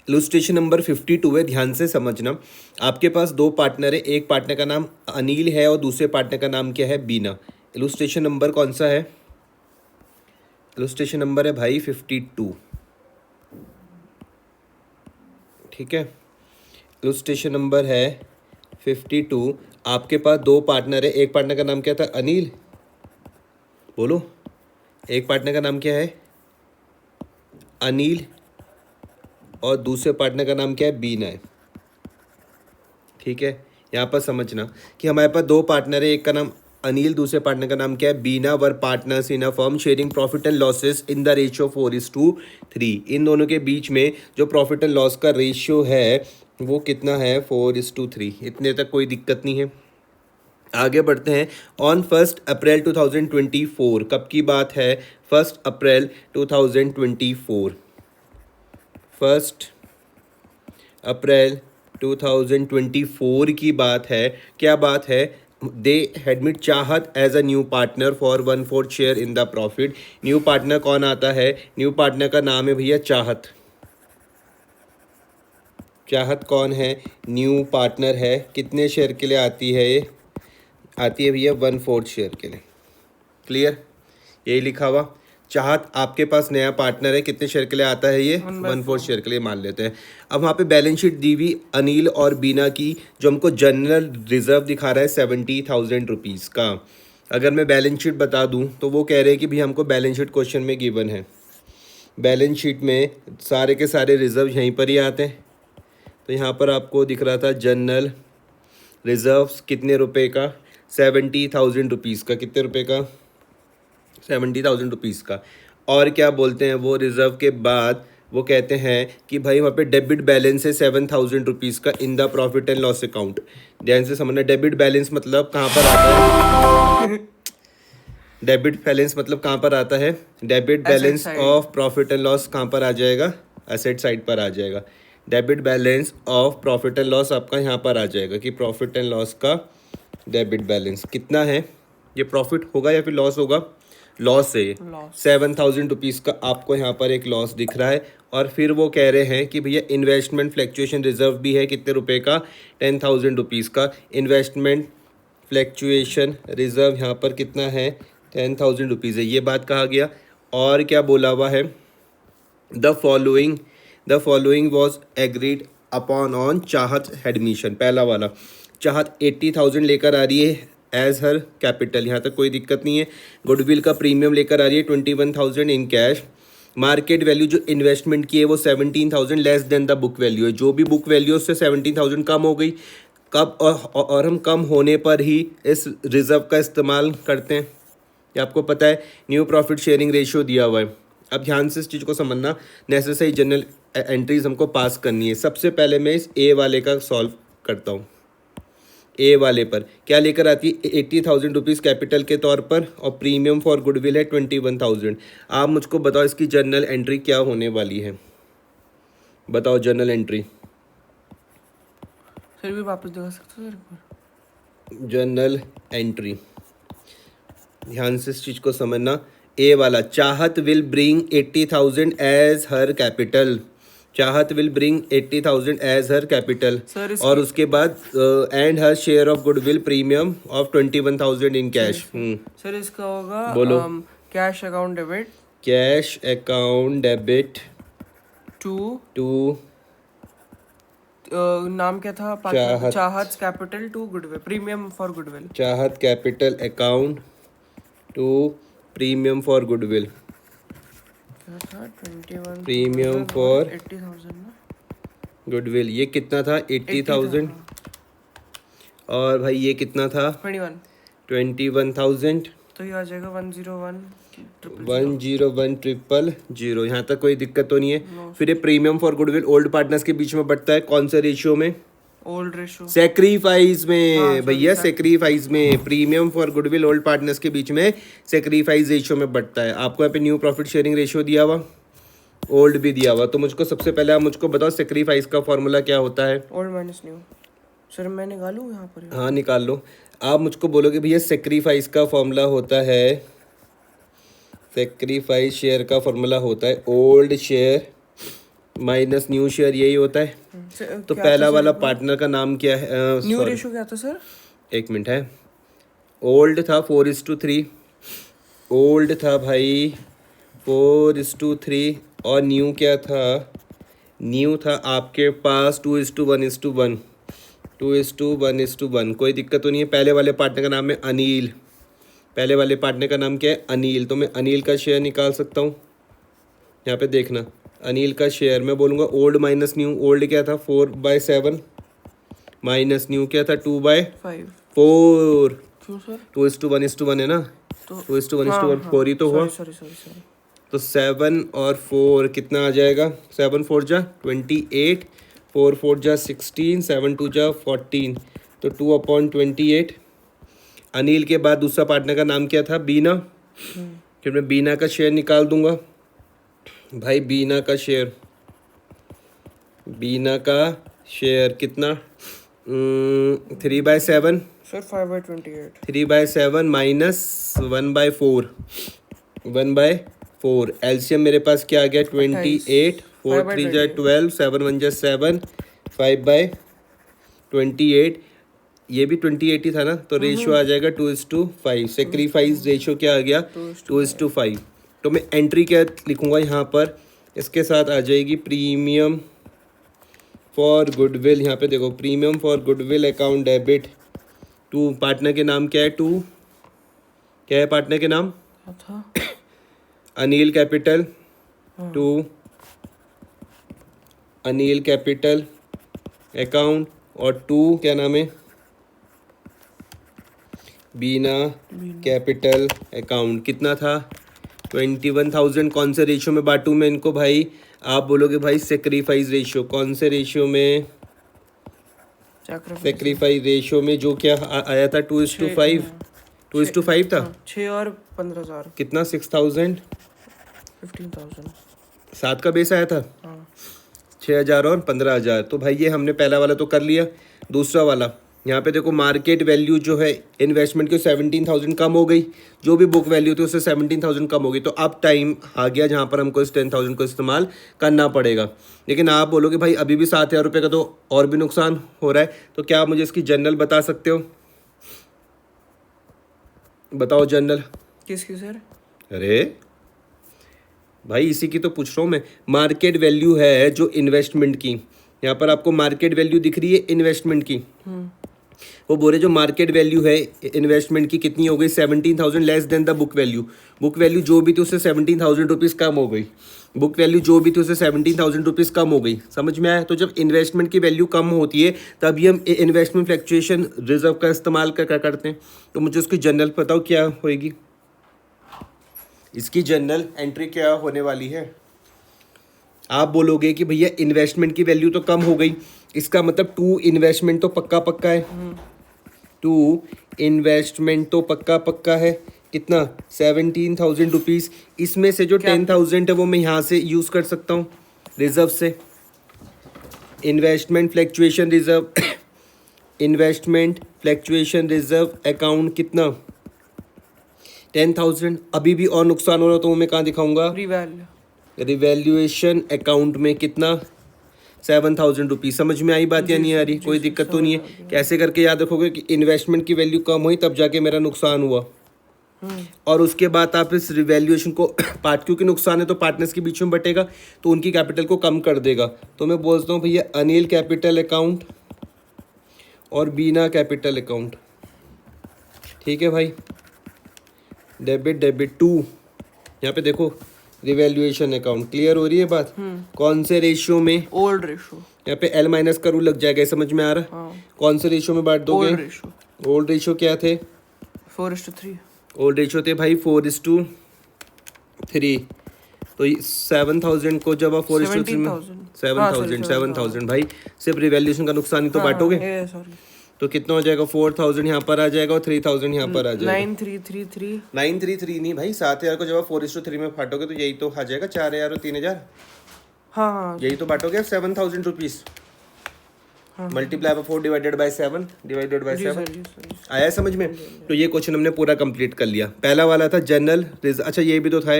Illustration number 52 है, ध्यान से समझना। आपके पास दो पार्टनर है, एक पार्टनर का नाम अनिल है और दूसरे पार्टनर का नाम क्या है, बीना। इलस्ट्रेशन नंबर कौन सा है? इलस्ट्रेशन नंबर है भाई 52, ठीक है। इलस्ट्रेशन नंबर है 52। आपके पास दो पार्टनर है, एक पार्टनर का नाम क्या था, अनिल, बोलो। एक पार्टनर का नाम क्या है, अनिल, और दूसरे पार्टनर का नाम क्या है, बीना है, ठीक है। यहाँ पर समझना कि हमारे पास दो पार्टनर है, एक का नाम अनिल, दूसरे पार्टनर का नाम क्या है, Bina. Were partners in a firm sharing profit and losses in the ratio 4:3। इन दोनों के बीच में जो प्रॉफिट एंड लॉस का रेशियो है वो कितना है, 4:3। इतने तक कोई दिक्कत नहीं है। आगे बढ़ते हैं। ऑन 1 अप्रैल 2024, कब की बात है, 1 अप्रैल 2024, 1 अप्रैल 2024 की बात है। क्या बात है, they admit Chahat as a new partner for 1/4 share in the profit. New partner कौन आता है, न्यू पार्टनर का नाम है भैया चाहत। चाहत कौन है, न्यू पार्टनर है। कितने शेयर के लिए आती है ये, आती है भैया 1/4 शेयर के लिए। क्लियर, यही लिखा हुआ। चाहत आपके पास नया पार्टनर है, कितने शेयर के लिए आता है ये, 1/4 शेयर के लिए मान लेते हैं। अब वहाँ पे बैलेंस शीट दी हुई अनिल और बीना की, जो हमको जनरल रिजर्व दिखा रहा है 70,000 रुपीज़ का। अगर मैं बैलेंस शीट बता दूँ तो वो कह रहे हैं कि भाई हमको बैलेंस शीट क्वेश्चन में गिवन है। बैलेंस शीट में सारे के सारे रिजर्व यहीं पर ही आते हैं। तो यहाँ पर आपको दिख रहा था जनरल रिजर्व्स कितने रुपए का, 70,000 रुपीज़ का। कितने रुपए का, 70,000 रुपीज़ का। और क्या बोलते हैं वो, रिजर्व के बाद वो कहते हैं कि भाई वहाँ पे डेबिट बैलेंस है 7,000 रुपीज़ का इन the profit and loss account. ध्यान से समझना, डेबिट बैलेंस मतलब कहाँ पर आता है, डेबिट बैलेंस मतलब कहाँ पर आता है, debit balance of profit and loss कहाँ पर आ जाएगा, एसेट साइड पर आ जाएगा। Debit balance of profit and loss आपका यहाँ पर आ जाएगा कि प्रॉफिट एंड लॉस का डेबिट बैलेंस कितना है। ये प्रॉफिट होगा या फिर लॉस होगा, लॉस है। 7,000 रुपीज़ का आपको यहाँ पर एक लॉस दिख रहा है। और फिर वो कह रहे हैं कि भैया इन्वेस्टमेंट फ्लैक्चुएशन रिजर्व भी है, कितने रुपए का, 10,000 रुपीज़ का। इन्वेस्टमेंट फ्लैक्चुएशन रिजर्व यहाँ पर कितना है, 10,000 रुपीज़ है। ये बात कहा गया। और क्या बोला हुआ है, the following was agreed upon on चाहत एडमिशन। पहला वाला, चाहत 80,000 लेकर आ रही है एज हर कैपिटल, यहाँ तक कोई दिक्कत नहीं है। गुडविल का प्रीमियम लेकर आ रही है 21,000 इन कैश। मार्केट वैल्यू जो इन्वेस्टमेंट की है वो 17,000 less than the book value है। जो भी बुक वैल्यू उससे 17,000 कम हो गई। कब और हम कम होने पर ही इस रिजर्व का इस्तेमाल करते हैं, ये आपको पता है। न्यू प्रॉफिट शेयरिंग रेशियो दिया हुआ है। अब ध्यान से इस चीज़ को समझना, नेसेसरी जनरल एंट्रीज हमको पास करनी है। सबसे पहले मैं इस ए वाले का सॉल्व करता हूँ। ए वाले पर क्या लेकर आती है, 80,000 रुपीज़ कैपिटल के तौर पर और प्रीमियम फॉर गुडविल है 21,000। आप मुझको बताओ इसकी जर्नल एंट्री क्या होने वाली है, बताओ जर्नल एंट्री। सर भी वापस दिखा सकते हो सर, जर्नल एंट्री, ध्यान से इस चीज़ को समझना। ए वाला, Chahat will bring 80,000 as her capital. Chahat will bring 80,000 as her capital. और उसके बाद and her share of goodwill premium of 21,000 in cash. Sir इसका होगा, बोलो। Cash account debit, cash account debit to नाम क्या था, Chahat capital to goodwill, premium for goodwill. Chahat capital account to premium for goodwill, premium for 80,000 goodwill. ये कितना था, 80,000। और भाई ये कितना था, 21,000। तो ये आ जाएगा 101,000,000। यहाँ तक कोई दिक्कत तो नहीं है। फिर ये premium for goodwill old partners के बीच में बढ़ता है, कौन सा रेशियो में, ओल्ड रेशियो, सेक्रीफाइस में। भैया सेक्रीफाइस में, premium for goodwill old partners के बीच में सेक्रीफाइस रेशियो में बढ़ता है। आपको यहाँ पे न्यू प्रॉफिट शेयरिंग रेशियो दिया हुआ, ओल्ड भी दिया हुआ। तो मुझको सबसे पहले आप मुझको बताओ सेक्रीफाइस का फॉर्मूला क्या होता है, ओल्ड माइनस न्यू। सर मैं निकालूं यहाँ पर, हाँ निकाल लो। आप मुझको बोलोगे भैया सेक्रीफाइस का फॉर्मूला होता है, सेक्रीफाइस शेयर का फॉर्मूला होता है old share minus new share, यही होता है। तो पहला वाला पार्टनर का नाम क्या है? न्यू रेशो क्या था सर? एक मिनट है। ओल्ड था 4:3, ओल्ड था भाई 4:3, और न्यू क्या था? न्यू था आपके पास 2:1:1, 2:1:1। कोई दिक्कत तो नहीं है। पहले वाले पार्टनर का नाम है अनिल, पहले वाले पार्टनर का नाम क्या है? अनिल। तो मैं अनिल का शेयर निकाल सकता हूँ। यहाँ पे देखना, अनिल का शेयर मैं बोलूँगा ओल्ड माइनस न्यू। ओल्ड क्या था? 4/7, माइनस न्यू क्या था? 2/4। क्यों सर? 2:1:1 है ना? तो 2:1:1, 4 ही तो हुआ। सॉरी। तो 7 और 4 कितना आ जाएगा? 7 4 जा 28, 4 4 जा 16, 7 2 जा 14, तो 2/28। अनिल के बाद दूसरा पार्टनर का नाम क्या था? बीना। फिर मैं बीना का शेयर निकाल दूंगा भाई। बीना का शेयर, बीना का शेयर कितना? 3/7 सर 5/28। 3/7 माइनस 1/4, 1/4। एलसीएम मेरे पास क्या आ गया? 28, 4 3 जा 12, 7 1 जा 7, 5/28। ये भी 28 ही था ना, तो रेशियो आ जाएगा 2:5। सेक्रीफाइस रेशियो क्या आ गया? 2:5। तो मैं एंट्री क्या लिखूंगा यहाँ पर? इसके साथ आ जाएगी प्रीमियम फॉर गुडविल। यहाँ पे देखो, premium for goodwill account debit to, partner के नाम क्या है? टू, क्या है पार्टनर के नाम? क्या था? Anil capital to, Anil capital account, और टू क्या नाम है? Bina capital account. कितना था? 21,000। कौन से रेशियो में बांटूं मैं इनको भाई? आप बोलोगे भाई सेक्रीफाइस रेशियो। कौन से रेशियो में? सेक्रीफाइस रेशियो में जो क्या आया था? 2:5, 2:5 था। 6 और 15,000 कितना? 6,000, 15,000। 7 का बेस आया था। 6,000 और 15,000। तो भाई ये हमने पहला वाला तो कर लिया। दूसरा वाला यहाँ पे देखो, मार्केट वैल्यू जो है इन्वेस्टमेंट की 17,000 कम हो गई, जो भी बुक वैल्यू थी उससे 17,000 कम हो गई। तो अब टाइम आ गया जहाँ पर हमको इस 10,000 को इस्तेमाल करना पड़ेगा। लेकिन आप बोलोगे भाई अभी भी 7,000 रुपये का तो और भी नुकसान हो रहा है, तो क्या आप मुझे इसकी जनरल बता सकते हो? बताओ जनरल। किसकी सर? अरे भाई इसी की तो पूछ रहा हूँ मैं। मार्केट वैल्यू है जो इन्वेस्टमेंट की, यहाँ पर आपको मार्केट वैल्यू दिख रही है इन्वेस्टमेंट की। वो बोले जो मार्केट वैल्यू है इन्वेस्टमेंट की कितनी हो गई? 17,000 less than the book value. Book value जो भी थी उससे 17,000 रुपीज़ कम हो गई। बुक वैल्यू जो भी थी उससे 17,000 रुपीज़ कम हो गई। समझ में आया? तो जब इन्वेस्टमेंट की वैल्यू कम होती है तभी हम इन्वेस्टमेंट फ्लक्चुएशन रिजर्व का इस्तेमाल करते हैं। तो मुझे उसकी जनरल बताओ क्या होएगी? इसकी जनरल एंट्री क्या होने वाली है? आप बोलोगे कि भैया इन्वेस्टमेंट की वैल्यू तो कम हो गई, इसका मतलब टू इन्वेस्टमेंट तो पक्का है। टू इन्वेस्टमेंट तो पक्का है। कितना? 17,000 रुपीज़। इसमें से जो 10,000 है वो मैं यहाँ से यूज़ कर सकता हूँ रिजर्व से। Investment fluctuation reserve, investment fluctuation reserve account कितना? 10,000। अभी भी और नुकसान हो रहा तो मैं कहाँ दिखाऊंगा? रिवैल्यूएशन अकाउंट में कितना? 7,000 रुपीज़। समझ में आई बात या नहीं आ रही? कोई दिक्कत तो नहीं है? कैसे करके याद रखोगे कि इन्वेस्टमेंट की वैल्यू कम हुई तब जाके मेरा नुकसान हुआ, और उसके बाद आप इस रिवैल्यूएशन को पार्ट, क्योंकि नुकसान है तो पार्टनर्स के बीच में बटेगा तो उनकी कैपिटल को कम कर देगा। तो मैं बोलता हूँ भैया अनिल कैपिटल अकाउंट और बीना कैपिटल अकाउंट। ठीक है भाई। डेबिट टू, यहाँ पे देखो रिवैल्यूएशन अकाउंट। क्लियर हो रही है बात? कौन से रेशियो में? Old ratio. यहाँ पे L माइनस का रूल लग जाएगा, समझ में आ रहा है? कौन से रेशियो में बांट दोगे? ओल्ड रेशियो क्या थे? 4:3। ओल्ड रेशियो थे भाई 4:3। तो 7,000 को जब आप 4:3 में 7,000 भाई सिर्फ रिवैल्यूएशन का नुकसान ही तो बांटोगे। तो कितना हो जाएगा? 4,000 यहाँ पर आ जाएगा और 3,000 यहाँ पर आ जाएगा। 9,333 नहीं भाई, 7,000 को जब आप 4:3 में बांटोगे तो यही तो आ जाएगा 4,000 और 3,000। हाँ यही तो बांटोगे 7,000 rupees. Multiply by 4 divided by 7 divided by 7। आया समझ में? तो ये क्वेश्चन हमने पूरा कंप्लीट कर लिया। पहला वाला था जनरल रिजर्व। अच्छा ये भी तो था,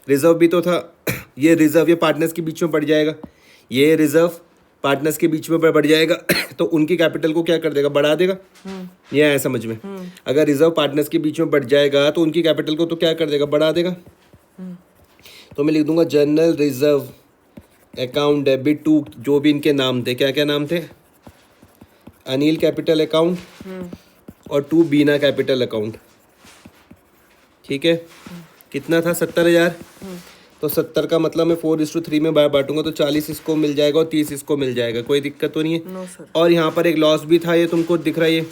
रिजर्व भी तो था। ये रिजर्व ये पार्टनर्स के बीच में पड़ जाएगा। ये रिजर्व पार्टनर्स के बीच में बढ़ जाएगा तो उनकी कैपिटल को क्या कर देगा, बढ़ा देगा। ये है समझ में। अगर रिजर्व पार्टनर्स के बीच में बढ़ जाएगा तो उनकी कैपिटल को तो क्या कर देगा, बढ़ा देगा। तो मैं लिख दूंगा general reserve account debit to, जो भी इनके नाम थे, क्या क्या नाम थे, अनिल कैपिटल अकाउंट और टू बीना कैपिटल अकाउंट। ठीक है, कितना था, 70,000। तो 70 का मतलब मैं 4:3 में बांटूंगा तो 40 इसको मिल जाएगा और 30 इसको मिल जाएगा, कोई दिक्कत तो नहीं है। No sir. और यहाँ पर एक लॉस भी था, ये तुमको दिख रहा है, ये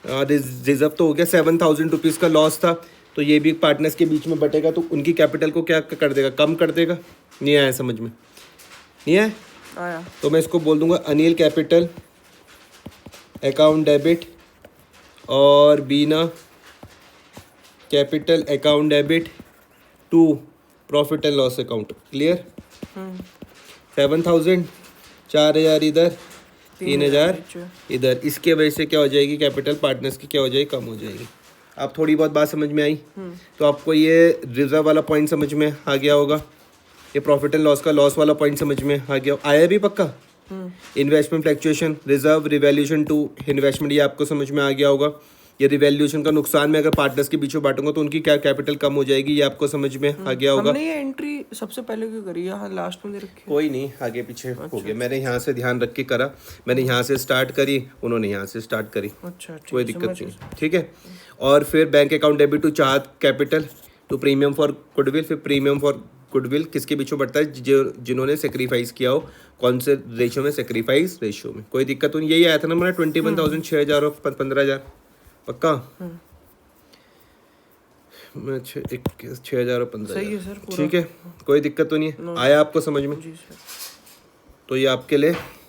रिजर्व तो हो गया, 7,000 रुपीज़ का लॉस था। तो ये भी पार्टनर्स के बीच में बटेगा तो उनकी कैपिटल को क्या कर देगा, कम कर देगा। नहीं आया समझ में, नहीं है आया। तो मैं इसको बोल दूंगा अनिल कैपिटल अकाउंट डेबिट और Bina capital account debit to profit and loss account. Clear. 7,000, 4,000 इधर, 3,000 इधर। इसके वजह से क्या हो जाएगी, कैपिटल पार्टनर्स की क्या हो जाएगी, कम हो जाएगी। अब थोड़ी बहुत बात समझ में आई। तो आपको ये रिजर्व वाला पॉइंट समझ में आ गया होगा, ये प्रॉफिट एंड लॉस का लॉस वाला पॉइंट समझ में आ गया, आया भी पक्का। Investment fluctuation, reserve revaluation to investment, ये आपको समझ में आ गया होगा। ये रिवैल्यूएशन का नुकसान में अगर पार्टनर्स के बीच में बांटूंगा तो उनकी क्या कैपिटल कम हो जाएगी, ये आपको समझ में आ गया होगा। हमने ये एंट्री सबसे पहले क्यों करी, यहाँ लास्ट में दे रखी है। कोई नहीं, आगे पीछे हो गया, मैंने यहाँ से ध्यान रख के करा, मैंने यहाँ से स्टार्ट करी, उन्होंने यहाँ से स्टार्ट करी, अच्छा कोई दिक्कत नहीं। ठीक है। और फिर बैंक अकाउंट डेबिट टू चार्ट capital to premium for goodwill, फिर प्रीमियम फॉर गुडविल किसके बीच में बढ़ता है, जो जिन्होंने सेक्रीफाइस किया हो, कौन से रेशियो में, सेक्रीफाइस रेशियो में। कोई दिक्कत तो नहीं, यही आया था ना मेरा 21,000, 6,000 और 15,000 पक्का। मैं 6,000 और 15,000 सही है सर पूरा। ठीक है, कोई दिक्कत तो नहीं है, आया आपको समझ में। जी सर। तो ये आपके लिए